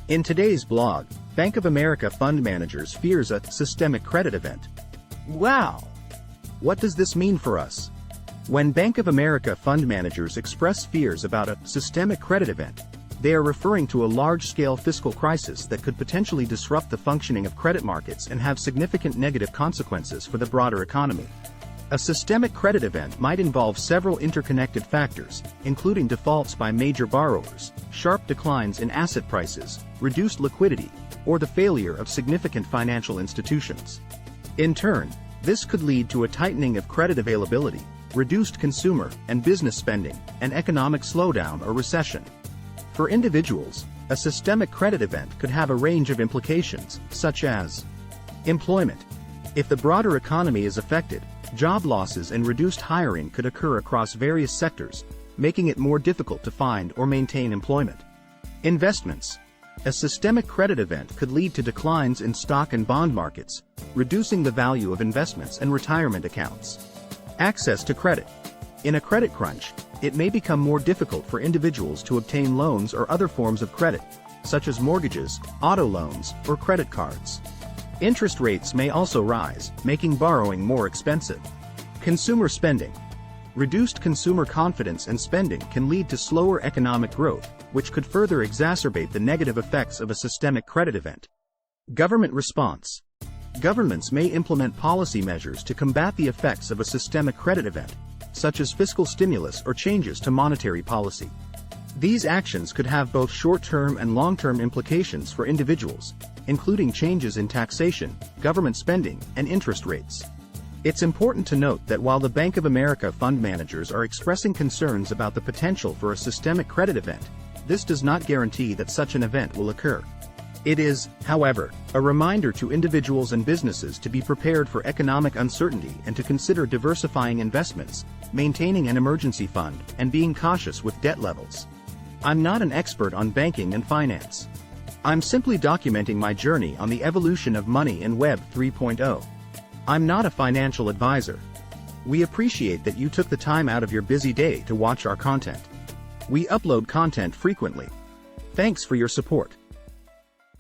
In today's blog, Bank of America fund managers fears a systemic credit event. Wow! What does this mean for us? When Bank of America fund managers express fears about a systemic credit event, they are referring to a large-scale fiscal crisis that could potentially disrupt the functioning of credit markets and have significant negative consequences for the broader economy. A systemic credit event might involve several interconnected factors, including defaults by major borrowers, sharp declines in asset prices, reduced liquidity, or the failure of significant financial institutions. In turn, this could lead to a tightening of credit availability, reduced consumer and business spending, and economic slowdown or recession. For individuals, a systemic credit event could have a range of implications, such as employment. If the broader economy is affected, job losses and reduced hiring could occur across various sectors, making it more difficult to find or maintain employment. Investments. A systemic credit event could lead to declines in stock and bond markets, reducing the value of investments and retirement accounts. Access to credit. In a credit crunch, it may become more difficult for individuals to obtain loans or other forms of credit, such as mortgages, auto loans, or credit cards. Interest rates may also rise, making borrowing more expensive. Consumer spending. Reduced consumer confidence and spending can lead to slower economic growth, which could further exacerbate the negative effects of a systemic credit event. Government response. Governments may implement policy measures to combat the effects of a systemic credit event, such as fiscal stimulus or changes to monetary policy. These actions could have both short-term and long-term implications for individuals, including changes in taxation, government spending, and interest rates. It's important to note that while the Bank of America fund managers are expressing concerns about the potential for a systemic credit event, this does not guarantee that such an event will occur. It is, however, a reminder to individuals and businesses to be prepared for economic uncertainty and to consider diversifying investments, maintaining an emergency fund, and being cautious with debt levels. I'm not an expert on banking and finance. I'm simply documenting my journey on the evolution of money in Web 3.0. I'm not a financial advisor. We appreciate that you took the time out of your busy day to watch our content. We upload content frequently. Thanks for your support.